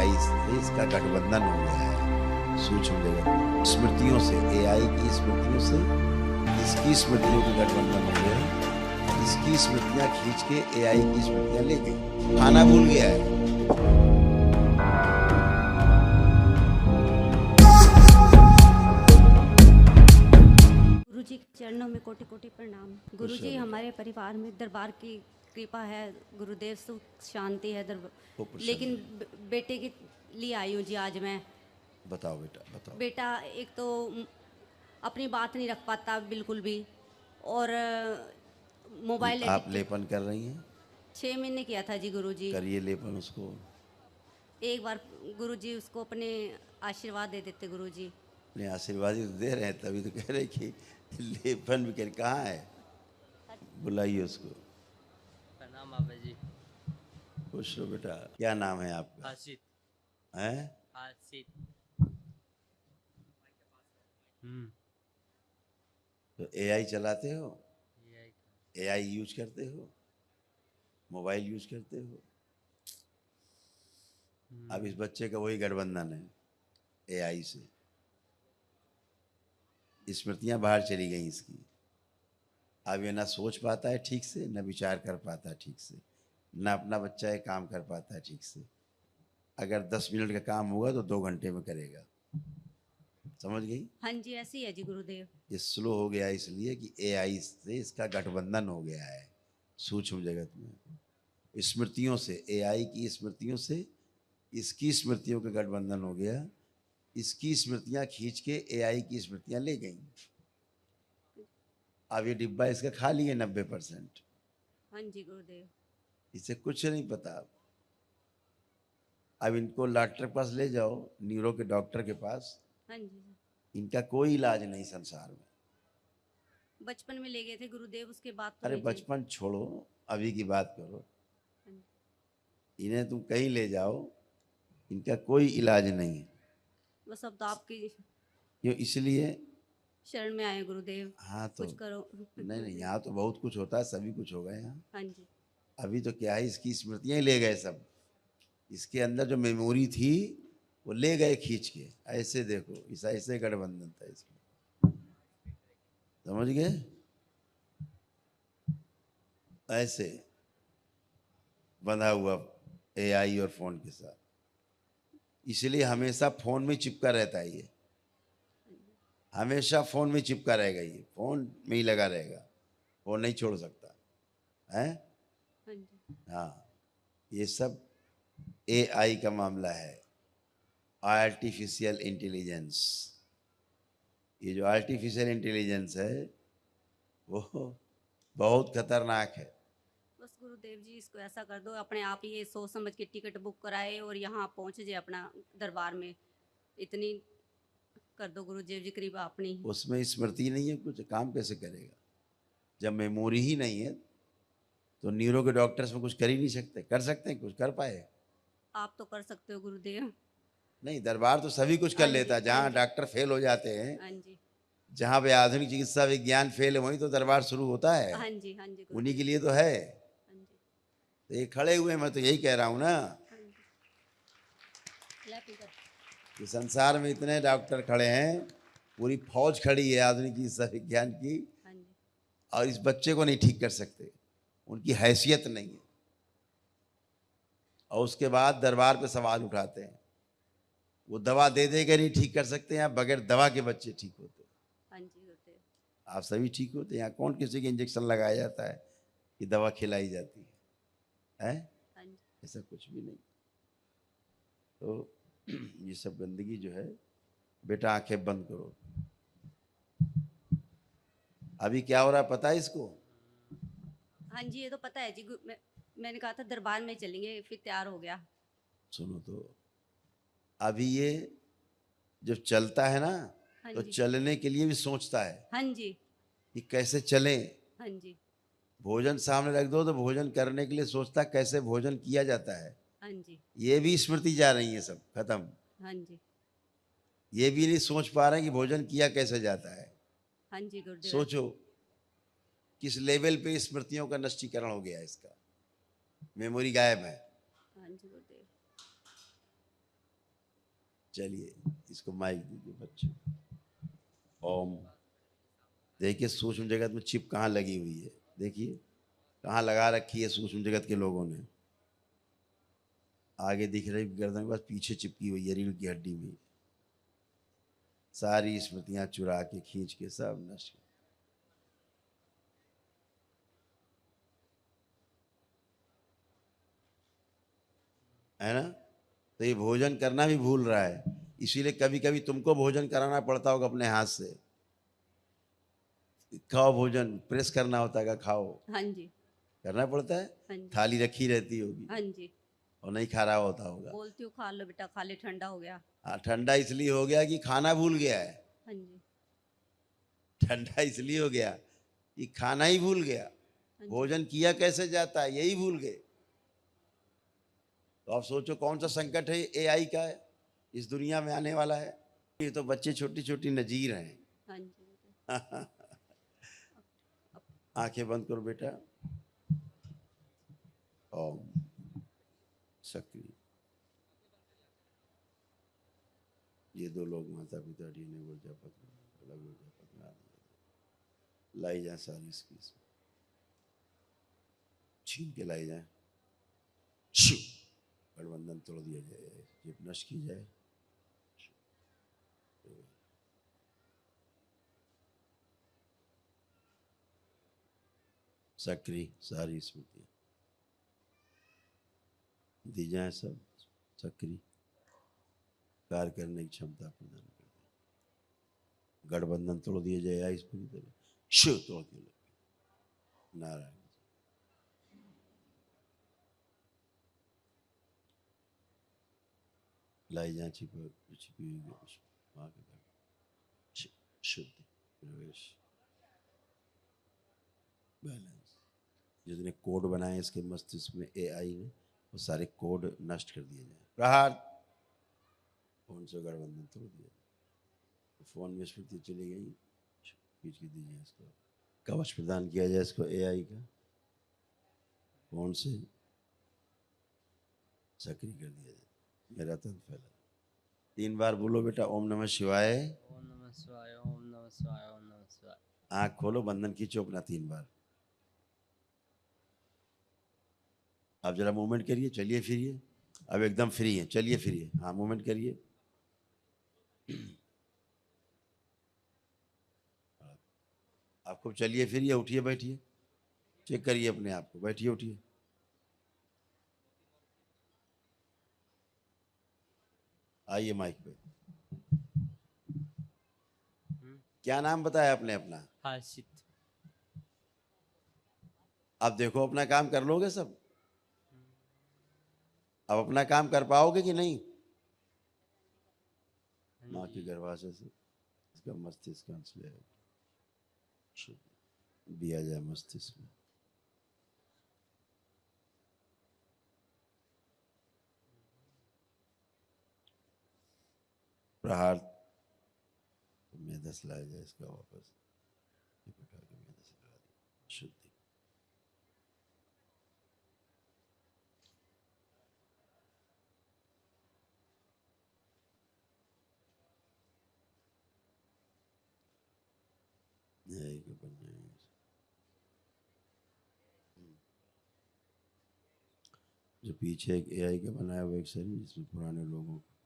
AI से इसका गठबंधन हो गया है सूक्ष्म जगत में। स्मृतियों से, एआई की स्मृतियों से इसकी स्मृतियों का गठबंधन हो गया। इसकी स्मृतियां खींच के एआई की स्मृतियां ले गई। खाना भूल गया है। गुरुजी के चरणों में कोटि कोटि प्रणाम। गुरुजी, हमारे परिवार में दरबार की कृपा है, गुरुदेव सुख शांति है लेकिन बेटे के लिए आई हूँ जी आज मैं। बताओ बेटा, बताओ। बेटा एक तो अपनी बात नहीं रख पाता बिल्कुल भी, और मोबाइल आप लेपन कर रही हैं? 6 महीने किया था जी गुरुजी। करिए लेपन उसको। एक बार गुरुजी उसको अपने आशीर्वाद दे देते गुरुजी। अपने आशीर्वाद ही तो दे रहे हैं, तभी तो कह रहे कि लेपन भी कर। कहाँ है? बुलाइए उसको। प्रणाम बाबा जी। खुश हो बेटा। क्या नाम है आपका? आसित। हैं? आसित। तो एआई चलाते हो? यही एआई यूज करते हो? मोबाइल यूज करते हो? अब इस बच्चे का वही गठबंधन है एआई से। स्मृतियां बाहर चली गई इसकी। अब ये ना सोच पाता है ठीक से, ना विचार कर पाता है ठीक से, ना अपना बच्चा ये काम कर पाता है ठीक से। अगर 10 मिनट का काम होगा तो 2 घंटे में करेगा। समझ गई? हाँ जी, ऐसी है जी गुरुदेव। ये स्लो हो गया इसलिए कि एआई से इसका गठबंधन हो गया है सूक्ष्म जगत में। स्मृतियों से, एआई की स्मृतियों से इसकी स्मृतियों का गठबंधन हो गया। इसकी स्मृतियां खींच के एआई की स्मृतियां ले गई। अब ये डिब्बा इसका खाली है 90%। हाँ जी गुरुदेव। इसे कुछ नहीं पता। अब इनको डॉक्टर के पास ले जाओ, न्यूरो के डॉक्टर के पास। हाँ जी। इनका कोई इलाज नहीं संसार में। बचपन में ले गए थे गुरुदेव, उसके बाद तो अरे नहीं बचपन छोड़ो, अभी की बात करो। हाँ जी। इन्हें तुम कहीं ले जाओ, इनका कोई इलाज नहीं है। बस अब तो आपकी क्यों? इसलिए शरण में आए गुरुदेव। हाँ तो कुछ करो। नहीं, यहाँ तो बहुत कुछ होता है, सभी कुछ होगा यहाँ। हाँ जी। अभी तो क्या है, इसकी स्मृतियां ही ले गए सब। इसके अंदर जो मेमोरी थी वो ले गए खींच के। ऐसे देखो, इस ऐसे गठबंधन था इसमें। समझ गए? ऐसे बंधा हुआ एआई और फोन के साथ। इसलिए हमेशा फोन में चिपका रहता है ये। हमेशा फोन में चिपका रहेगा ये, फोन में ही लगा रहेगा, फोन नहीं छोड़ सकता है। हाँ जी। हाँ, ये सब एआई का मामला है, आर्टिफिशियल इंटेलिजेंस। ये जो आर्टिफिशियल इंटेलिजेंस है वो बहुत खतरनाक है। बस गुरुदेव जी, इसको ऐसा कर दो, अपने आप ही ये सोच समझ के टिकट बुक कराए और यहाँ पहुँच जाए अपना दरबार में। इतनी कर दो गुरुदेव जी, कृपा अपनी। उसमें स्मृति नहीं है, कुछ काम कैसे करेगा जब मेमोरी ही नहीं है? तो न्यूरो के डॉक्टर्स में कुछ कर ही नहीं सकते। कर सकते हैं कुछ? कर पाए? आप तो कर सकते हो गुरुदेव। नहीं, दरबार तो सभी कुछ कर हाँ जी, लेता है। हाँ जहाँ जी। डॉक्टर फेल हो जाते हैं, हाँ जी। जहाँ पे आधुनिक चिकित्सा विज्ञान फेल है, वहीं तो दरबार शुरू होता है। हाँ जी। हाँ जी उन्हीं के गुरुदेव। लिए तो है। हाँ जी। तो ये खड़े हुए, मैं तो यही कह रहा हूँ ना हाँ जी। क्लैपिंग कर। कि संसार में इतने डॉक्टर खड़े हैं, पूरी फौज खड़ी है आधुनिक चिकित्सा विज्ञान की, हाँ जी। और इस बच्चे को नहीं ठीक कर सकते। उनकी हैसियत नहीं है। और उसके बाद दरबार पे सवाल उठाते हैं, वो दवा दे दे के नहीं ठीक कर सकते हैं, बगैर दवा के बच्चे ठीक होते हैं। हाँ जी गुरुदेव। आप सभी ठीक होते हैं। यहाँ कौन किसी के इंजेक्शन लगाया जाता है कि दवा खिलाई जाती है? हाँ जी। ऐसा कुछ भी नहीं। तो ये सब गंदगी जो है, बेटा आंखें बंद करो। अभी क्या हो रहा है पता है इसको? हाँ जी, ये तो पता है जी। मैंने कहा था दरबार में चलेंगे, फिर तैयार हो गया। सुनो तो, अभी ये जब चलता है ना, हाँ तो जी। चलने के लिए भी सोचता है हाँ जी। कि कैसे चले। हाँ जी। भोजन सामने रख दो तो भोजन करने के लिए सोचता है कैसे भोजन किया जाता है। हाँ जी। ये भी स्मृति जा रही है, सब खत्म। हाँ जी। ये भी नहीं सोच पा रहे कि भोजन किया कैसे जाता है। हाँ जी गुरुदेव। सोचो किस लेवल पे स्मृतियों का नष्टीकरण हो गया, इसका मेमोरी गायब है। हाँ जी गुरुदेव। चलिए इसको माइक दीजिए बच्चों। ओम। देखिए सूक्ष्म जगत में चिप कहाँ लगी हुई है, देखिए कहाँ लगा रखी है सूक्ष्म जगत के लोगों ने। आगे दिख रही गर्दन के पास, पीछे चिपकी हुई है रीढ़ की हड्डी में। सारी स्मृतियां चुरा के खींच के सब नष्ट कर। है ना। तो ये भोजन करना भी भूल रहा है, इसीलिए कभी कभी तुमको भोजन कराना पड़ता होगा अपने हाथ से। खाओ भोजन, प्रेस करना होता है, खाओ। हाँ जी। करना पड़ता है। हाँ जी। थाली रखी रहती होगी हाँ जी। और नहीं खा रहा होता होगा। बोलती हूँ खा लो बेटा, खा ले, ठंडा हो गया। हाँ, ठंडा इसलिए हो गया कि खाना भूल गया है। हाँ जी। ठंडा इसलिए हो गया कि खाना ही भूल गया। हाँ जी। भोजन किया कैसे जाता है यही भूल गए। तो आप सोचो कौन सा संकट है एआई का है, इस दुनिया में आने वाला है। ये तो बच्चे छोटी छोटी नजीर हैं। हाँ जी बेटा। आंखें बंद करो बेटा। ओम शक्ति। ये दो लोग माता पिता डीने ऊर्जा पत्नी अलग ऊर्जा पत्नी लाई जाए, सारी इसकी छीन के लाई जाए। गठबंधन तोड़ दिया जाए, ये नष्ट की जाए। सक्रिय सारी स्मृति दी जाए, सब सक्रिय कार्य करने की क्षमता प्रदान कर दे। गठबंधन तोड़ दिया जाए इस पूरी तरह, शिव तोड़ के लगे। नारायण। लाई जाए छिपी हुई माँ के घर शुद्ध प्रवेश बैलेंस। जितने कोड बनाए इसके मस्तिष्क में एआई ने, वो सारे कोड नष्ट कर दिए जाए। प्रहार। फोन से गठबंधन तोड़ दिया। तो फोन में स्मृति चली गई, खींच के दीजिए इसको। कवच प्रदान किया जाए इसको एआई का, फोन से सक्रिय कर दिया जाए। मेरा तंत्र फैला। 3 बार बोलो बेटा ओम नमः शिवाय। ओम नमः शिवाय, ओम नमः शिवाय, ओम नमः शिवाय। आँख खोलो, बंधन खींचो अपना 3 बार। आप जरा मूवमेंट करिए, चलिए फिरिए। अब एकदम फ्री है, चलिए फिरिए। हाँ मूवमेंट करिए। आप खूब चलिए फिरिए, उठिए बैठिए, चेक करिए अपने आप को, बैठिए उठिए। आइए माइक पे। क्या नाम बताया आपने अपना? हर्षित। आप देखो अपना काम कर लोगे सब? अब अपना काम कर पाओगे कि नहीं? माँ के गर्भाशय से इसका मस्तिष्क अंश ले दिया जाए मस्तिष्क में। प्रहार में 10 लाया जाए इसका वापस, ये प्रकार के में 10 लगा दिया। शुद्धि। जो पीछे एक एआई का बनाया हुआ एक शरीर, जिसमें पुराने लोगों को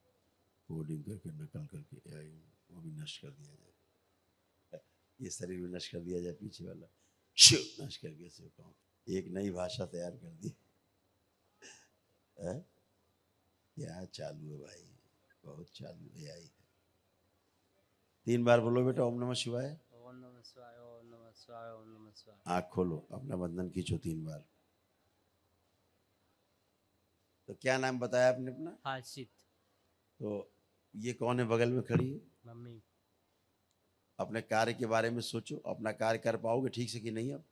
कोडिंग करके नकल करके एआई वो भी नष्ट कर दिया जाए। ये शरीर भी नष्ट कर दिया जाए, पीछे वाला शिव नष्ट करके से कहूँ एक नई भाषा तैयार कर दी। क्या चालू है भाई, बहुत चालू एआई है। 3 बार बोलो बेटा ओम नमः शिवाय। ओम नमः शिवाय, ओम नमः शिवाय, ओम नमः शिवाय। आँख खोलो, अपना बंधन खींचो 3 बार। तो क्या नाम बताया आपने अपना? हर्षित। तो ये कौन है बगल में खड़ी है? मम्मी। अपने कार्य के बारे में सोचो, अपना कार्य कर पाओगे ठीक से कि नहीं? अब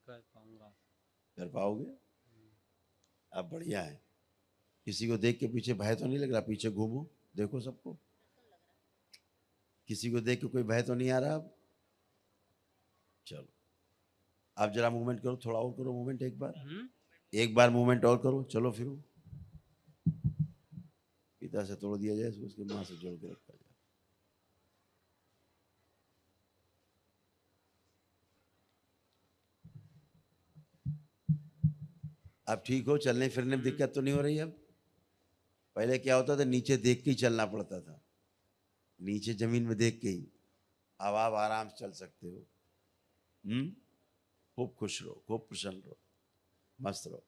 कर पाऊंगा। कर पाओगे? अब बढ़िया है। किसी को देख के पीछे भय तो नहीं लग रहा? पीछे घूमो, देखो सबको, किसी को देख के कोई भय तो नहीं आ रहा? अब चलो आप जरा मूवमेंट करो, थोड़ा और करो मूवमेंट एक बार। एक बार मूवमेंट और करो, चलो फिरो। पिता से तोड़ दिया जाए, उसके माँ से जोड़ के रखा जाए। अब ठीक हो, चलने फिरने में दिक्कत तो नहीं हो रही अब? पहले क्या होता था, नीचे देख के ही चलना पड़ता था, नीचे जमीन में देख के ही। अब आप आराम से चल सकते हो। खूब खुश रहो, खूब प्रसन्न रहो, मस्त रहो।